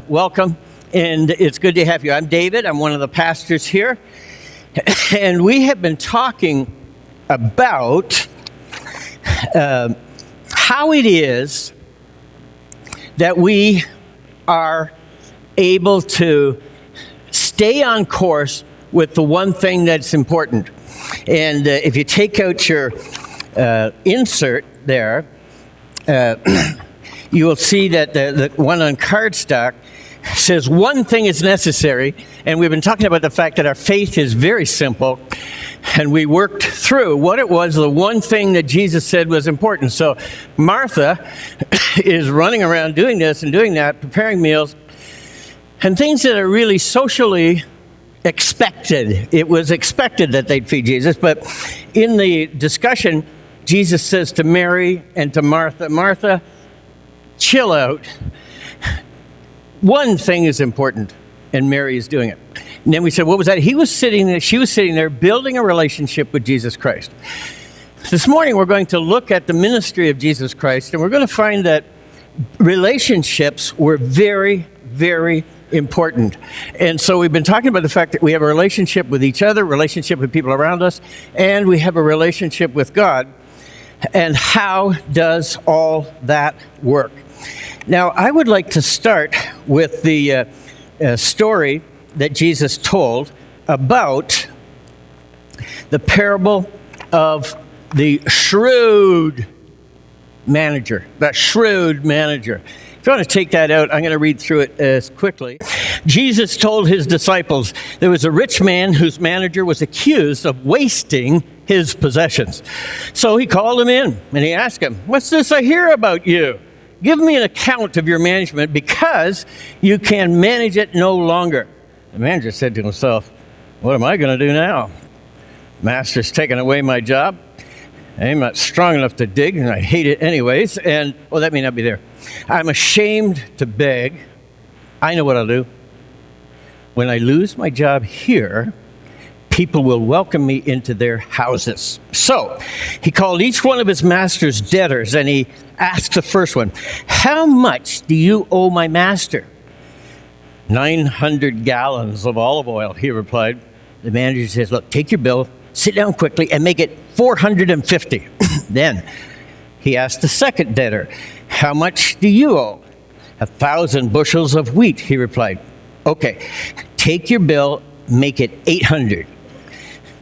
welcome, and it's good to have you. I'm David. I'm one of the pastors here, and we have been talking about how it is that we are able to stay on course with the one thing that's important. And if you take out your insert there, you will see that the one on cardstock says one thing is necessary, and we've been talking about the fact that our faith is very simple, and we worked through what it was, the one thing that Jesus said was important. So Martha is running around doing this and doing that, preparing meals, and things that are really socially expected. It was expected that they'd feed Jesus, but in the discussion, Jesus says to Mary and to Martha, Martha, chill out. One thing is important, and Mary is doing it. And then we said, what was that? She was sitting there building a relationship with Jesus Christ. This morning we're going to look at the ministry of Jesus Christ, and we're going to find that relationships were very, very important. And so we've been talking about the fact that we have a relationship with each other, relationship with people around us, and we have a relationship with God. And how does all that work? Now, I would like to start with the story that Jesus told about the parable of the shrewd manager. That shrewd manager. If you want to take that out, I'm going to read through it as quickly. Jesus told his disciples, there was a rich man whose manager was accused of wasting his possessions. So he called him in and he asked him, what's this I hear about you? Give me an account of your management because you can manage it no longer. The manager said to himself, what am I going to do now? Master's taken away my job. I'm not strong enough to dig, and I hate it anyways. And, that may not be there. I'm ashamed to beg. I know what I'll do. When I lose my job here, people will welcome me into their houses. So he called each one of his master's debtors, and he asked the first one, how much do you owe my master? 900 gallons of olive oil, he replied. The manager says, look, take your bill, sit down quickly, and make it 450. Then he asked the second debtor, how much do you owe? 1,000 bushels of wheat, he replied. Okay, take your bill, make it 800.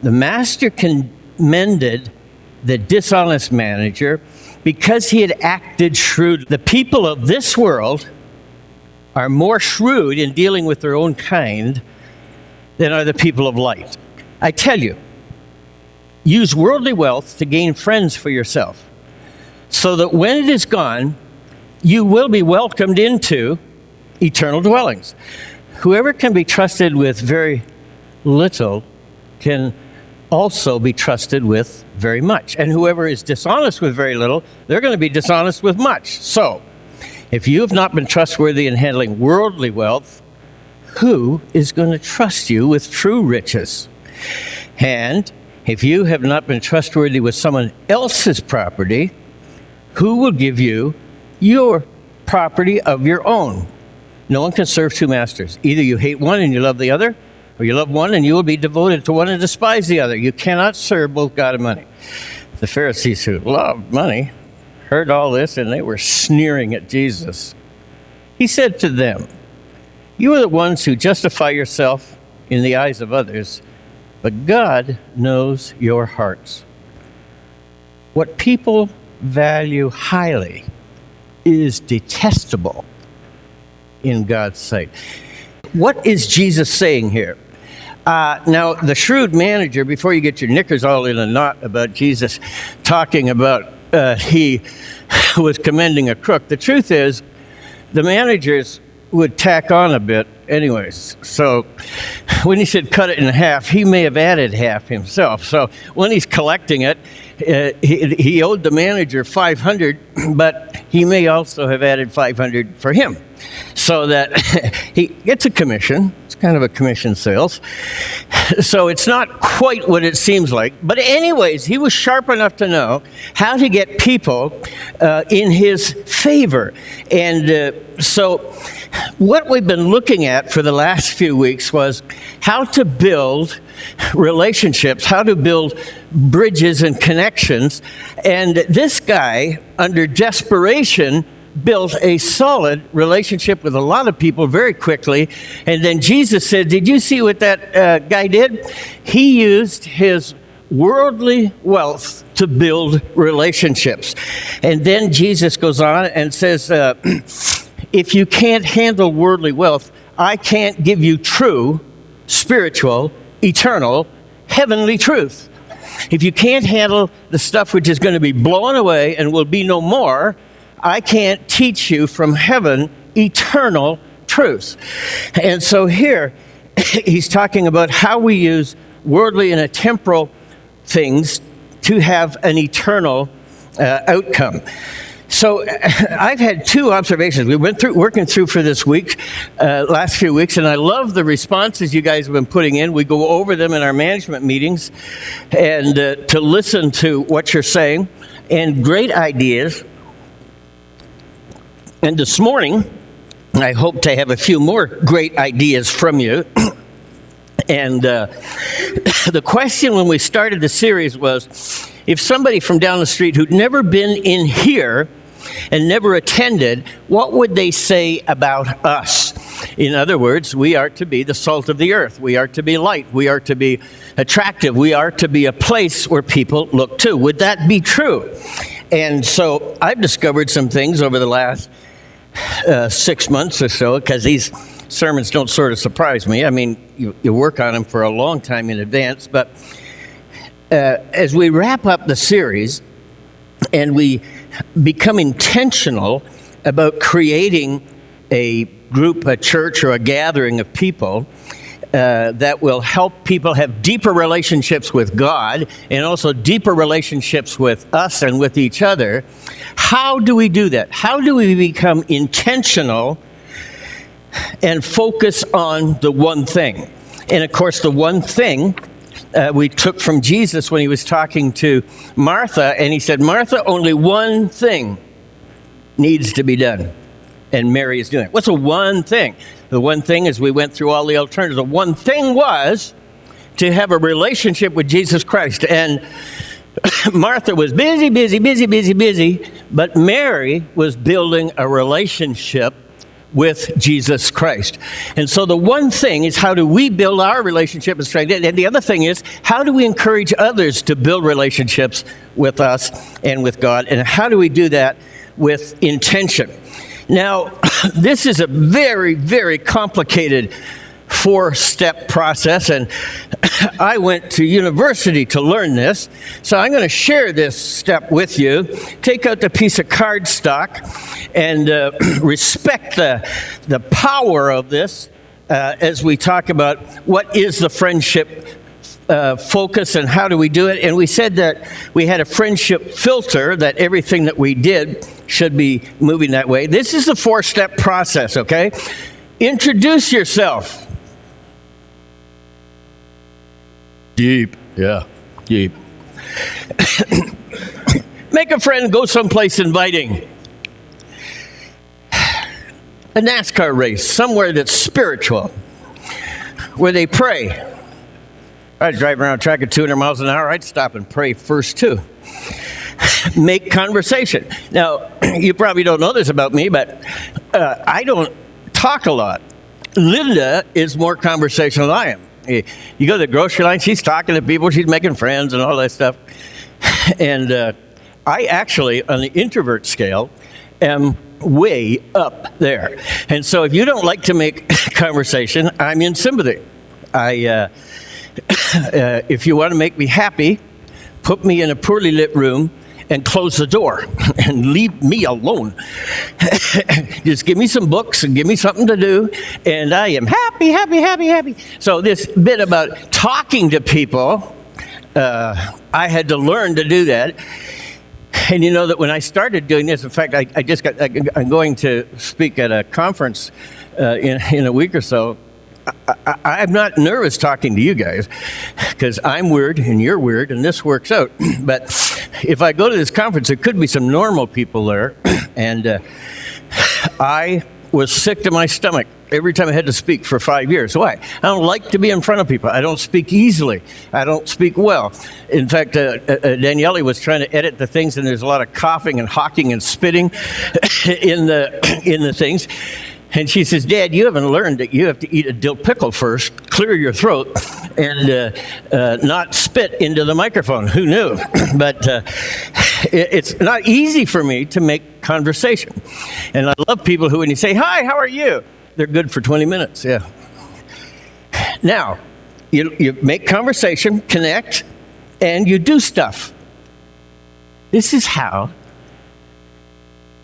The master commended the dishonest manager because he had acted shrewdly. The people of this world are more shrewd in dealing with their own kind than are the people of light. I tell you, use worldly wealth to gain friends for yourself, so that when it is gone, you will be welcomed into eternal dwellings. Whoever can be trusted with very little can also be trusted with very much. And whoever is dishonest with very little, they're going to be dishonest with much. So, if you have not been trustworthy in handling worldly wealth, who is going to trust you with true riches? And if you have not been trustworthy with someone else's property, who will give you your property of your own? No one can serve two masters. Either you hate one and you love the other, or you love one and you will be devoted to one and despise the other. You cannot serve both God and money. The Pharisees who loved money heard all this, and they were sneering at Jesus. He said to them, you are the ones who justify yourself in the eyes of others, but God knows your hearts. What people value highly is detestable in God's sight. What is Jesus saying here? Now, the shrewd manager, before you get your knickers all in a knot about Jesus talking about he was commending a crook, the truth is the managers would tack on a bit anyways. So when he said cut it in half, he may have added half himself. So when he's collecting it, he owed the manager 500, but he may also have added 500 for him, so that he gets a commission. It's kind of a commission sales. So it's not quite what it seems like. But anyways, he was sharp enough to know how to get people in his favor. And so what we've been looking at for the last few weeks was how to build relationships, how to build bridges and connections. And this guy, under desperation, built a solid relationship with a lot of people very quickly. And then Jesus said, did you see what that guy did? He used his worldly wealth to build relationships. And then Jesus goes on and says, if you can't handle worldly wealth, I can't give you true, spiritual, eternal, heavenly truth. If you can't handle the stuff which is going to be blown away and will be no more, I can't teach you from heaven eternal truth. And so here, he's talking about how we use worldly and temporal things to have an eternal outcome. So I've had two observations. We went through working through for this week, last few weeks, and I love the responses you guys have been putting in. We go over them in our management meetings and to listen to what you're saying, and great ideas. And this morning, I hope to have a few more great ideas from you. And the question when we started the series was, if somebody from down the street who'd never been in here and never attended, what would they say about us? In other words, we are to be the salt of the earth. We are to be light. We are to be attractive. We are to be a place where people look to. Would that be true? And so I've discovered some things over the last 6 months or so, because these sermons don't sort of surprise me. I mean, you work on them for a long time in advance, but as we wrap up the series and we become intentional about creating a group, a church, or a gathering of people that will help people have deeper relationships with God and also deeper relationships with us and with each other, how do we do that? How do we become intentional and focus on the one thing? And of course, the one thing we took from Jesus when he was talking to Martha, and he said, Martha, only one thing needs to be done, and Mary is doing it. What's the one thing? The one thing, as we went through all the alternatives, the one thing was to have a relationship with Jesus Christ. And Martha was busy, but Mary was building a relationship with Jesus Christ. And so the one thing is, how do we build our relationship with Christ? And the other thing is, how do we encourage others to build relationships with us and with God? And how do we do that with intention? Now, this is a very, very complicated 4-step process, and I went to university to learn this, so I'm going to share this step with you. Take out the piece of cardstock and respect the power of this as we talk about what is the friendship focus and how do we do it. And we said that we had a friendship filter, that everything that we did should be moving that way. This is the 4-step process, okay? Introduce yourself. Deep. Yeah, deep. Make a friend, go someplace inviting. A NASCAR race, somewhere that's spiritual, where they pray. I'd drive around a track at 200 miles an hour, I'd stop and pray first too. Make conversation. Now, you probably don't know this about me, but I don't talk a lot. Linda is more conversational than I am. You go to the grocery line, she's talking to people, she's making friends and all that stuff. And I actually, on the introvert scale, am way up there. And so if you don't like to make conversation, I'm in sympathy. If you want to make me happy, put me in a poorly lit room and close the door and leave me alone. Just give me some books and give me something to do, and I am happy. So this bit about talking to people, I had to learn to do that. And you know that when I started doing this, in fact, I'm going to speak at a conference in a week or so. I'm not nervous talking to you guys because I'm weird and you're weird and this works out. But if I go to this conference, there could be some normal people there. And I was sick to my stomach every time I had to speak for 5 years. Why? I don't like to be in front of people. I don't speak easily. I don't speak well. In fact, Daniele was trying to edit the things, and there's a lot of coughing and hawking and spitting in the things. And she says, Dad, you haven't learned that you have to eat a dill pickle first, clear your throat, and not spit into the microphone. Who knew? But it's not easy for me to make conversation. And I love people who, when you say, hi, how are you? They're good for 20 minutes, yeah. Now, you make conversation, connect, and you do stuff. This is how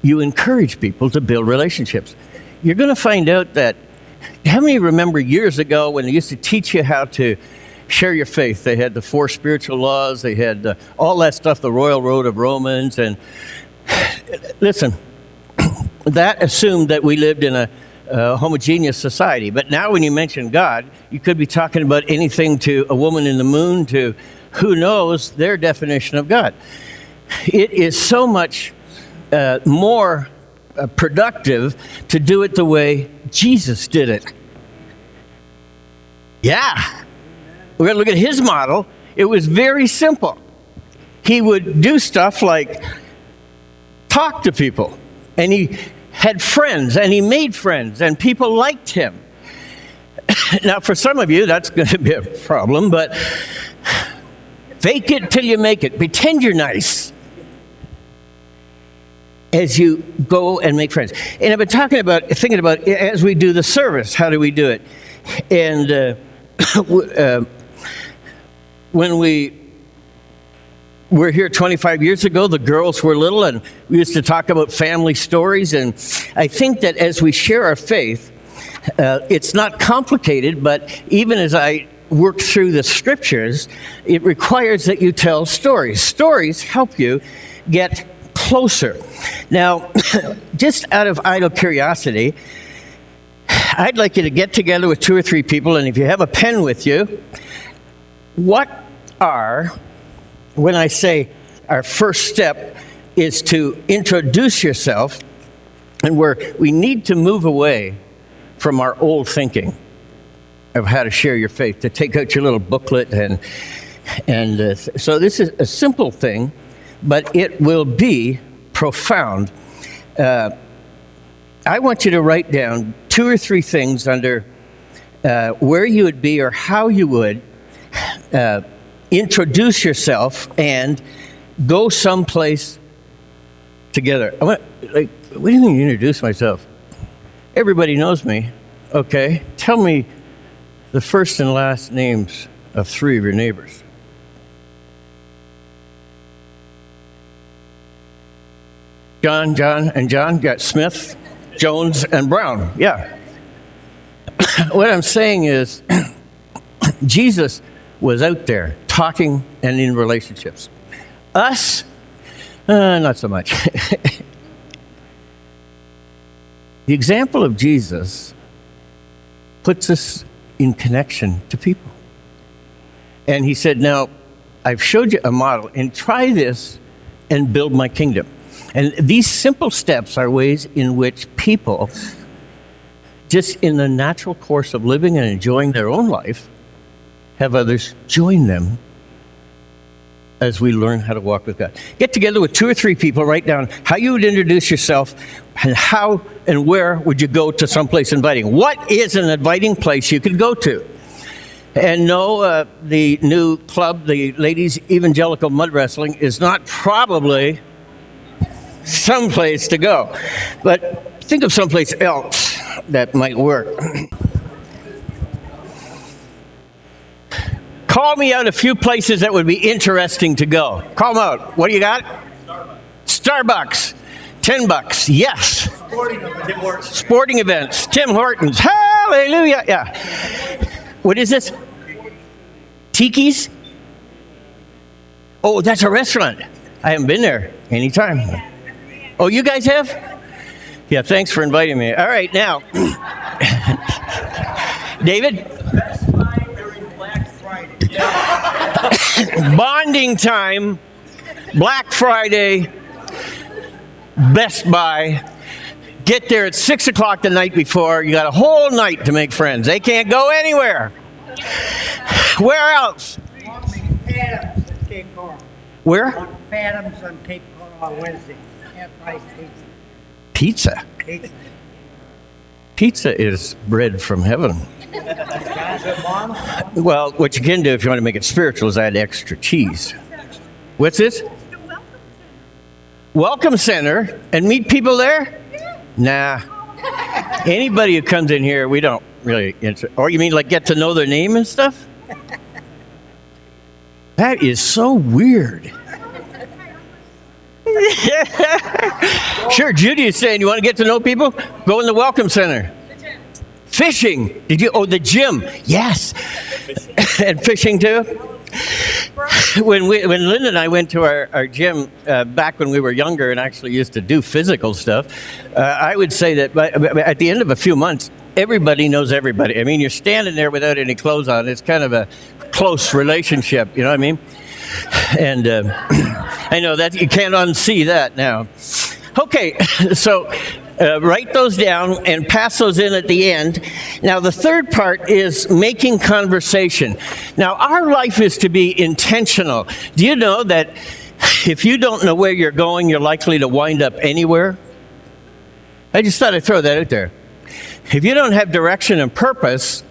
you encourage people to build relationships. You're going to find out that, how many remember years ago when they used to teach you how to share your faith? They had the 4 spiritual laws, they had all that stuff, the Royal Road of Romans, and listen, that assumed that we lived in a homogeneous society. But now when you mention God, you could be talking about anything to a woman in the moon to who knows their definition of God. It is so much more productive to do it the way Jesus did it. Yeah. We're going to look at his model. It was very simple. He would do stuff like talk to people, and he had friends, and he made friends, and people liked him. Now, for some of you, that's going to be a problem, but fake it till you make it. Pretend you're nice as you go and make friends. And I've been thinking about as we do the service, how do we do it? And when we were here 25 years ago, the girls were little, and we used to talk about family stories. And I think that as we share our faith, it's not complicated, but even as I work through the scriptures, it requires that you tell stories. Stories help you get closer. Now, just out of idle curiosity, I'd like you to get together with 2 or 3 people, and if you have a pen with you, what are, when I say our first step is to introduce yourself, and we need to move away from our old thinking of how to share your faith, to take out your little booklet, and so this is a simple thing, but it will be profound. I want you to write down 2 or 3 things under where you would be or how you would introduce yourself and go someplace together. What do you mean introduce myself? Everybody knows me. Okay, tell me the first and last names of 3 of your neighbors. John, got Smith, Jones, and Brown. Yeah. What I'm saying is, Jesus was out there talking and in relationships. Us, not so much. The example of Jesus puts us in connection to people. And he said, now, I've showed you a model, and try this and build my kingdom. And these simple steps are ways in which people, just in the natural course of living and enjoying their own life, have others join them as we learn how to walk with God. Get together with 2 or 3 people, write down how you would introduce yourself, and how and where would you go to someplace inviting. What is an inviting place you could go to? And no, the new club, the Ladies Evangelical Mud Wrestling, is not probably someplace to go. But think of someplace else that might work. Call me out a few places that would be interesting to go. Call them out. What do you got? Starbucks. $10. Yes. Sporting events. Tim Hortons. Hallelujah. Yeah. What is this? Tiki's? Oh, that's a restaurant. I haven't been there anytime. Oh, you guys have? Yeah, thanks for inviting me. All right, now. David? Best Buy during Black Friday. Bonding time, Black Friday, Best Buy. get there at 6 o'clock the night before. You got a whole night to make friends. They can't go anywhere. Where else? Adams on Cape Coral. Where? On Adams on Cape Coral on Wednesday. Half-price Pizza. pizza. Pizza is bread from heaven. Guys at Mom? Well, what you can do if you want to make it spiritual is add extra cheese. What's this? Welcome center and meet people there? Nah. Anybody who comes in here, we don't really. Or you mean like get to know their name and stuff? That is so weird. Sure, Judy is saying you want to get to know people? Go in the welcome center. Fishing. Did you? Oh, the gym. Yes. And fishing too. When Linda and I went to our gym back when we were younger and actually used to do physical stuff, I would say that at the end of a few months, everybody knows everybody. I mean, you're standing there without any clothes on. It's kind of a close relationship. You know what I mean? And I know that you can't unsee that now. Okay, so write those down and pass those in at the end. Now, the third part is making conversation. Now, our life is to be intentional. Do you know that if you don't know where you're going, you're likely to wind up anywhere? I just thought I'd throw that out there. If you don't have direction and purpose,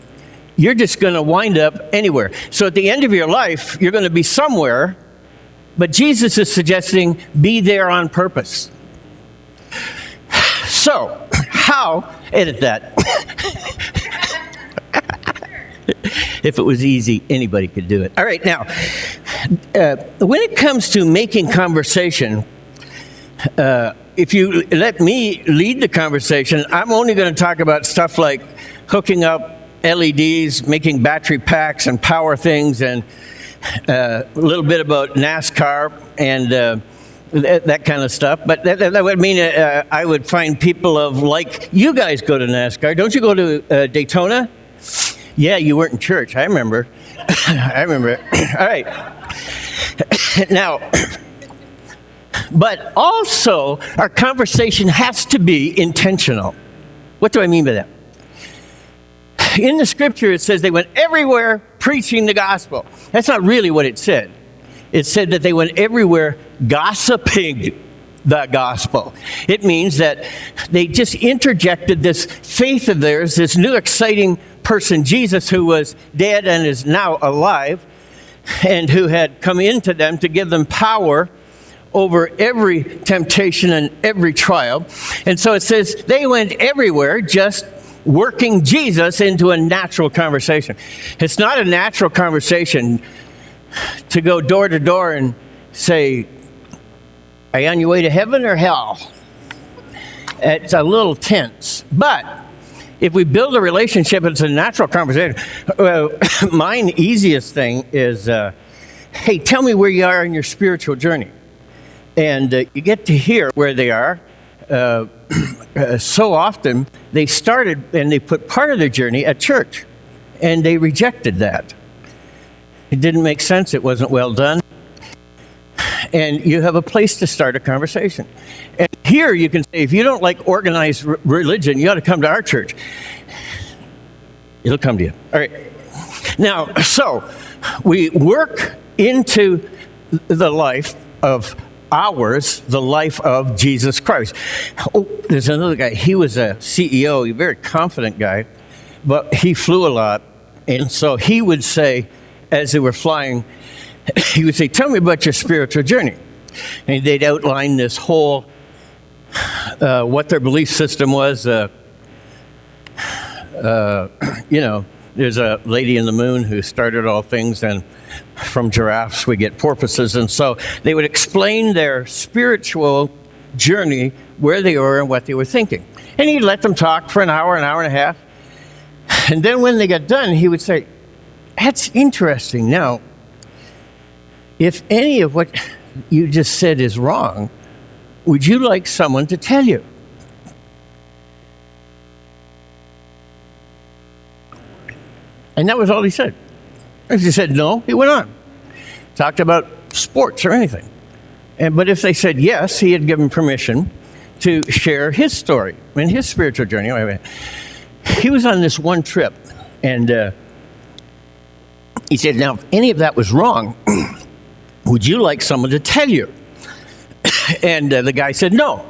you're just going to wind up anywhere. So at the end of your life, you're going to be somewhere, but Jesus is suggesting be there on purpose. So, how, edit that. If it was easy, anybody could do it. All right, now, when it comes to making conversation, if you let me lead the conversation, I'm only going to talk about stuff like hooking up LEDs, making battery packs and power things, and a little bit about NASCAR and that kind of stuff. But that would mean I would find people of like, you guys go to NASCAR. Don't you go to Daytona? Yeah, you weren't in church. I remember. I remember. All right. Now, but also our conversation has to be intentional. What do I mean by that? In the scripture, it says they went everywhere preaching the gospel. That's not really what it said. It said that they went everywhere gossiping the gospel. It means that they just interjected this faith of theirs, this new exciting person, Jesus, who was dead and is now alive, and who had come into them to give them power over every temptation and every trial. And so it says they went everywhere just working Jesus into a natural conversation. It's not a natural conversation to go door to door and say, are you on your way to heaven or hell? It's a little tense. But if we build a relationship, it's a natural conversation. Mine easiest thing is, hey, tell me where you are in your spiritual journey. And you get to hear where they are. So often they started and they put part of their journey at church, and they rejected that. It didn't make sense. It wasn't well done. And you have a place to start a conversation. And here you can say, if you don't like organized religion, you ought to come to our church. It'll come to you. All right. Now, so we work into the life of ours, the life of Jesus Christ. Oh, there's another guy. He was a CEO, a very confident guy, but he flew a lot. And so he would say, as they were flying, he would say, tell me about your spiritual journey. And they'd outline this whole, what their belief system was. There's a lady in the moon who started all things, and from giraffes we get porpoises. And so they would explain their spiritual journey, where they were and what they were thinking. And he'd let them talk for an hour and a half. And then when they got done, he would say, that's interesting. Now, if any of what you just said is wrong, would you like someone to tell you? And that was all he said. If he said no, he went on. Talked about sports or anything. But if they said yes, he had given permission to share his story. in his spiritual journey, he was on this one trip, and he said, now, if any of that was wrong, would you like someone to tell you? And the guy said, no.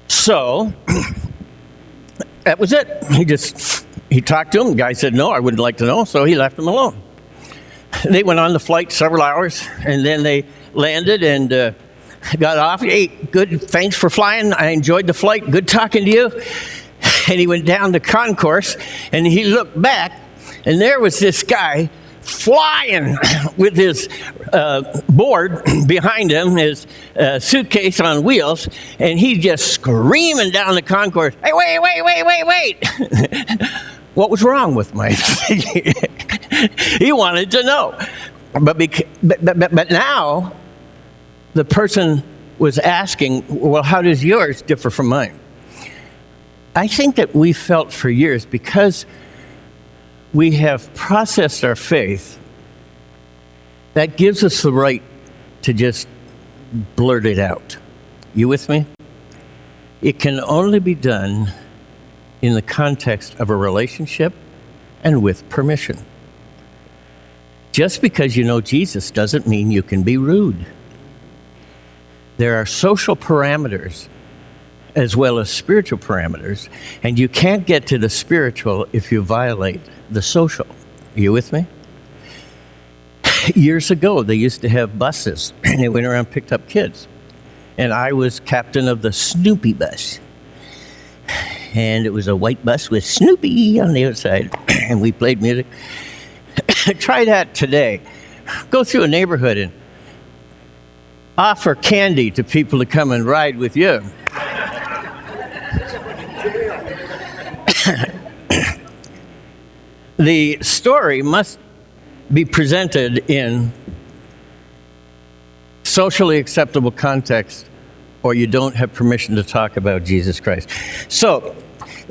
So that was it. He talked to him. The guy said, no, I wouldn't like to know. So he left him alone. They went on the flight several hours, and then they landed and got off. Hey, good. Thanks for flying. I enjoyed the flight. Good talking to you. And he went down the concourse, and he looked back, and there was this guy flying with his board behind him, his suitcase on wheels, and he just screaming down the concourse, hey, wait. What was wrong with Mike? He wanted to know. But now the person was asking, well, how does yours differ from mine? I think that we felt for years, because we have processed our faith, that gives us the right to just blurt it out. You with me? It can only be done in the context of a relationship and with permission. Just because you know Jesus doesn't mean you can be rude. There are social parameters as well as spiritual parameters, and you can't get to the spiritual if you violate the social. Are you with me? Years ago, they used to have buses, and they went around and picked up kids. And I was captain of the Snoopy bus. And it was a white bus with Snoopy on the outside, and we played music. Try that today. Go through a neighborhood and offer candy to people to come and ride with you. The story must be presented in socially acceptable context, or you don't have permission to talk about Jesus Christ. So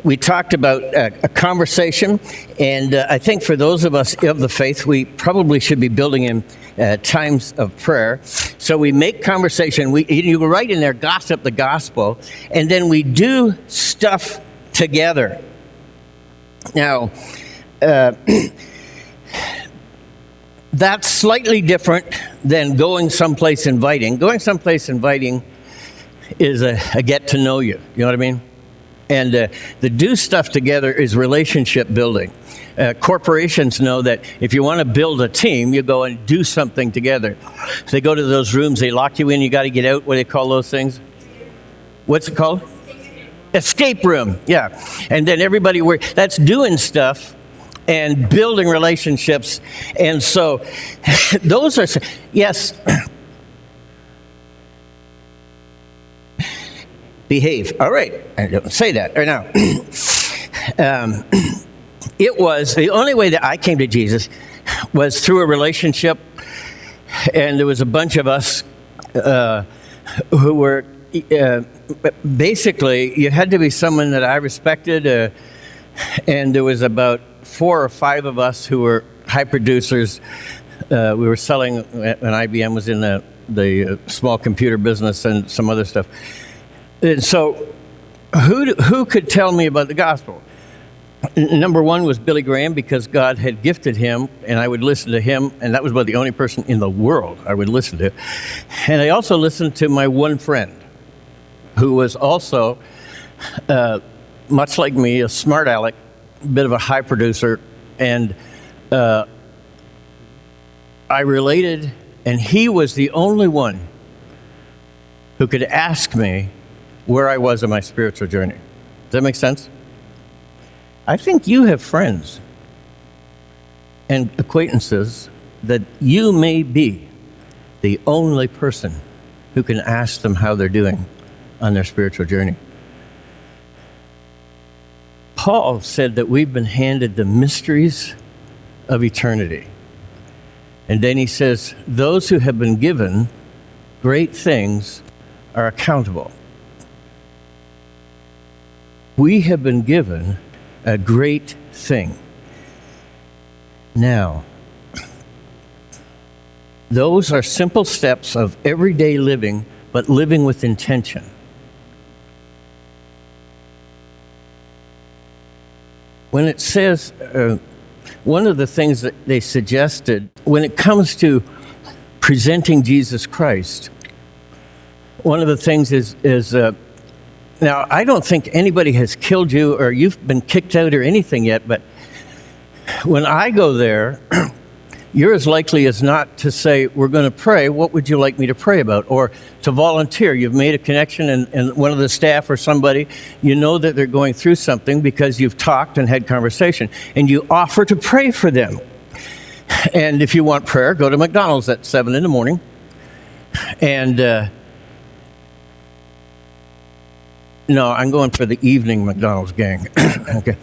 we talked about a conversation, and I think for those of us of the faith, we probably should be building in times of prayer. So we make conversation. You go right in there, gossip the gospel, and then we do stuff together. Now, that's slightly different than going someplace inviting. Going someplace inviting is a get to know you. You know what I mean? And the do stuff together is relationship building. Corporations know that if you want to build a team, you go and do something together. So they go to those rooms, they lock you in, you got to get out. What do they call those things? What's it called? Escape room, yeah. And then everybody that's doing stuff and building relationships. And so those are, yes. Behave. All right. I don't say that right now. It was the only way that I came to Jesus was through a relationship. And there was a bunch of us who were basically, you had to be someone that I respected. And there was about 4 or 5 of us who were high producers. We were selling when IBM was in the small computer business and some other stuff. And so who could tell me about the gospel? Number one was Billy Graham, because God had gifted him, and I would listen to him, and that was about the only person in the world I would listen to. And I also listened to my one friend, who was also, much like me, a smart aleck, a bit of a high producer, and I related, and he was the only one who could ask me where I was in my spiritual journey. Does that make sense? I think you have friends and acquaintances that you may be the only person who can ask them how they're doing on their spiritual journey. Paul said that we've been handed the mysteries of eternity. And then he says, those who have been given great things are accountable. We have been given a great thing. Now, those are simple steps of everyday living, but living with intention. when it says, one of the things that they suggested when it comes to presenting Jesus Christ, one of the things is now, I don't think anybody has killed you or you've been kicked out or anything yet, but when I go there, you're as likely as not to say, we're going to pray, what would you like me to pray about? Or to volunteer. You've made a connection and one of the staff or somebody, you know that they're going through something because you've talked and had conversation, and you offer to pray for them. And if you want prayer, go to McDonald's at 7 in the morning. And no, I'm going for the evening McDonald's gang. Okay.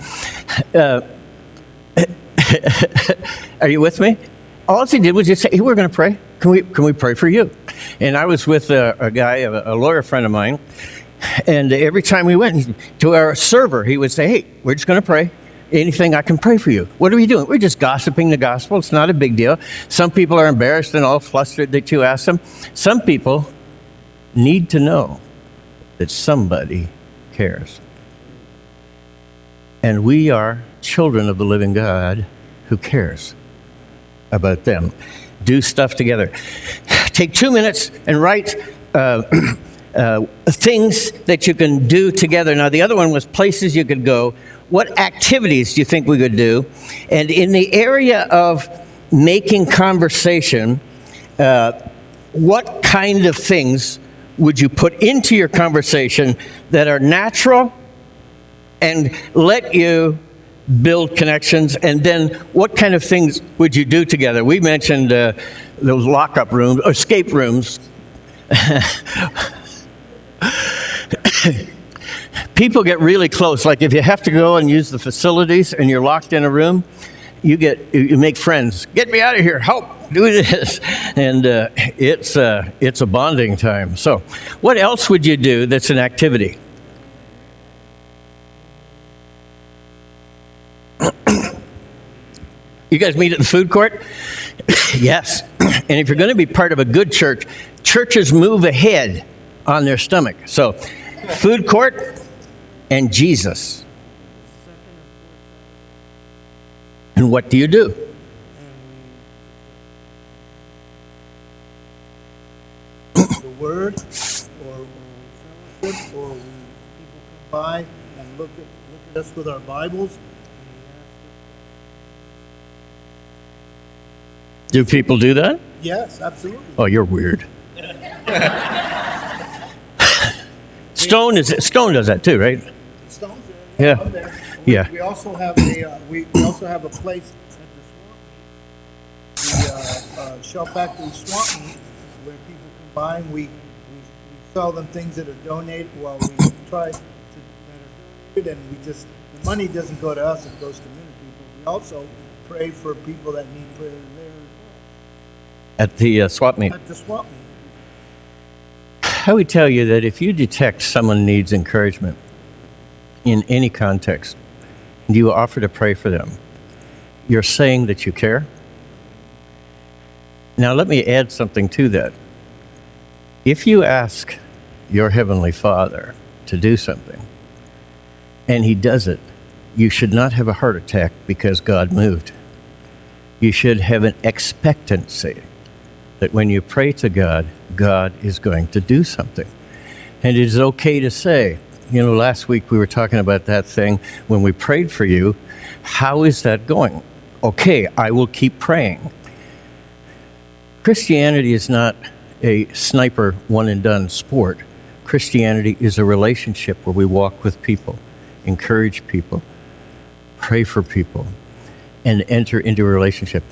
Are you with me? All he did was just say, hey, we're going to pray. Can we pray for you? And I was with a guy, a lawyer friend of mine, and every time we went to our server, he would say, hey, we're just going to pray. Anything I can pray for you. What are we doing? We're just gossiping the gospel. It's not a big deal. Some people are embarrassed and all flustered that you ask them. Some people need to know that somebody cares. And we are children of the living God who cares about them. Do stuff together. Take 2 minutes and write things that you can do together. Now, the other one was places you could go. What activities do you think we could do? And in the area of making conversation, what kind of things would you put into your conversation that are natural and let you build connections? And then what kind of things would you do together? We mentioned those lockup rooms, or escape rooms. People get really close. Like if you have to go and use the facilities and you're locked in a room, you make friends. Get me out of here. Help. Do this. And it's a bonding time. So what else would you do that's an activity? You guys meet at the food court? Yes. And if you're going to be part of a good church, churches move ahead on their stomach. So food court and Jesus. And what do you do? The word, or fellowship, or people come by and look at us with our Bibles. Do people do that? Yes, absolutely. Oh, you're weird. Stone does that too, right? Stones Yeah. are there. Yeah. We also have a place at the Shell Factory Swamp Meet where people come by and we sell them things that are donated. Well, we try to that are donated, and the money doesn't go to us; it goes to ministry. But we also pray for people that need prayer there At the swap meet. at the swamp meet. I would tell you that if you detect someone needs encouragement in any context, and you offer to pray for them, you're saying that you care. Now, let me add something to that. If you ask your Heavenly Father to do something, and He does it, you should not have a heart attack because God moved. You should have an expectancy that when you pray to God, God is going to do something. And it is okay to say, last week we were talking about that thing when we prayed for you. How is that going? Okay, I will keep praying. Christianity is not a sniper one and done sport. Christianity is a relationship where we walk with people, encourage people, pray for people, and enter into a relationship.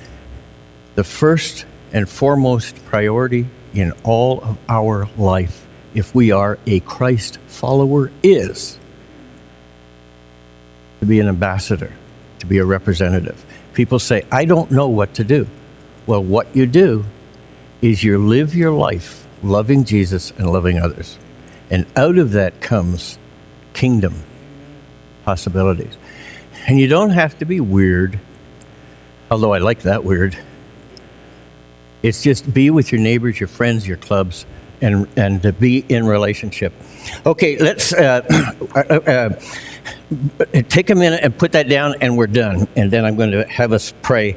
The first and foremost priority in all of our life, if we are a Christ follower, is to be an ambassador, to be a representative. People say, I don't know what to do. Well, what you do is you live your life loving Jesus and loving others. And out of that comes kingdom possibilities. And you don't have to be weird, although I like that weird. It's just be with your neighbors, your friends, your clubs, and to be in relationship. Okay, let's take a minute and put that down, and we're done. And then I'm going to have us pray.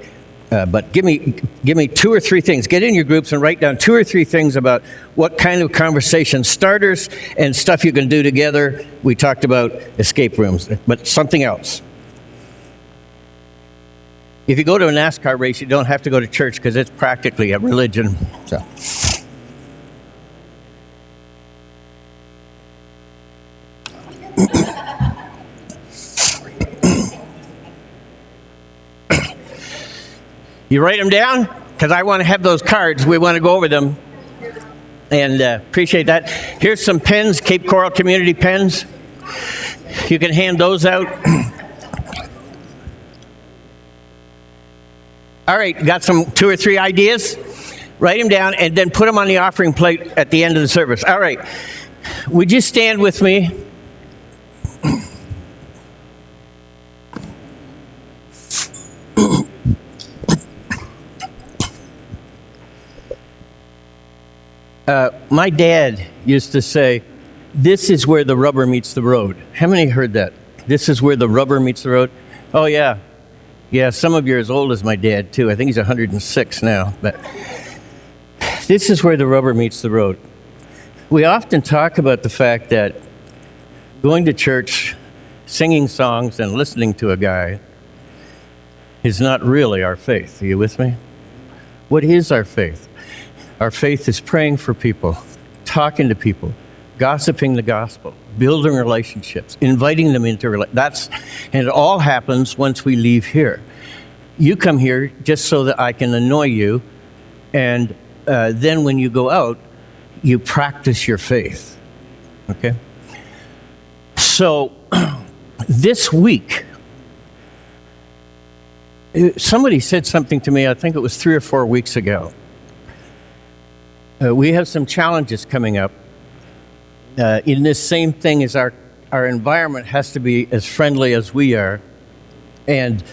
But give me 2 or 3 things. Get in your groups and write down 2 or 3 things about what kind of conversation starters and stuff you can do together. We talked about escape rooms, but something else. If you go to a NASCAR race, you don't have to go to church because it's practically a religion. So. You write them down? Because I want to have those cards. We want to go over them. And appreciate that. Here's some pens, Cape Coral Community pens. You can hand those out. All right, got some 2 or 3 ideas? Write them down and then put them on the offering plate at the end of the service. All right. Would you stand with me? My dad used to say, this is where the rubber meets the road. How many heard that? This is where the rubber meets the road? Oh, yeah. Yeah, some of you are as old as my dad, too. I think he's 106 now. But this is where the rubber meets the road. We often talk about the fact that going to church, singing songs, and listening to a guy is not really our faith. Are you with me? What is our faith? Our faith is praying for people, talking to people, gossiping the gospel, building relationships, inviting them into and it all happens once we leave here. You come here just so that I can annoy you, and then when you go out, you practice your faith. Okay? So this week, somebody said something to me, I think it was 3 or 4 weeks ago. We have some challenges coming up. In this same thing as our environment has to be as friendly as we are. And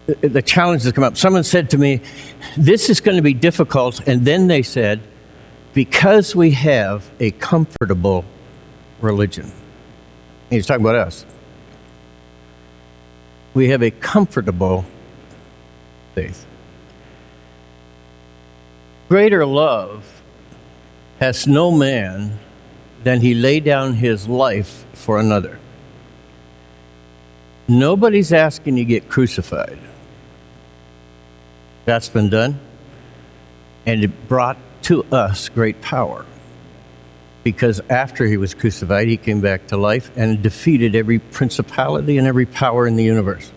the challenges come up. Someone said to me, this is going to be difficult. And then they said, because we have a comfortable religion. And he's talking about us. We have a comfortable faith. Greater love has no man than he lay down his life for another. Nobody's asking you to get crucified. That's been done. And it brought to us great power. Because after he was crucified, he came back to life and defeated every principality and every power in the universe.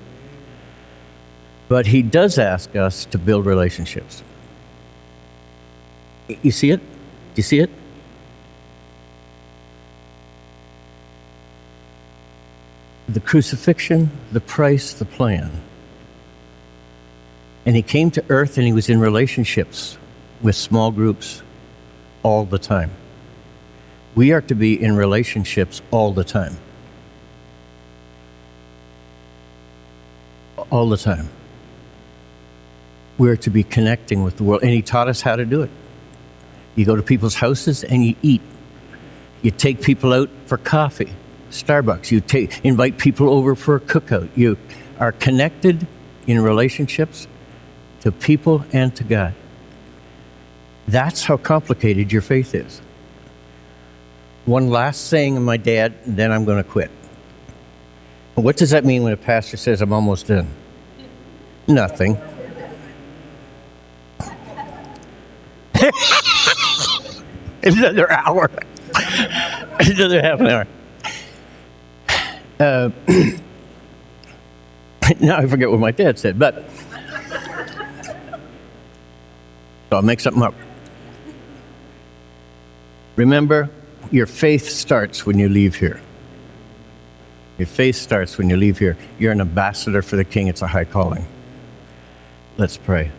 But he does ask us to build relationships. You see it? Do you see it? The crucifixion, the price, the plan. And he came to earth and he was in relationships with small groups all the time. We are to be in relationships all the time. All the time. We're to be connecting with the world. And he taught us how to do it. You go to people's houses and you eat. You take people out for coffee, Starbucks. You invite people over for a cookout. You are connected in relationships to people and to God. That's how complicated your faith is. One last saying of my dad, and then I'm going to quit. What does that mean when a pastor says, I'm almost done? Nothing. Another hour. Another half an hour. Now I forget what my dad said, but so I'll make something up. Remember, your faith starts when you leave here. Your faith starts when you leave here. You're an ambassador for the King. It's a high calling. Let's pray.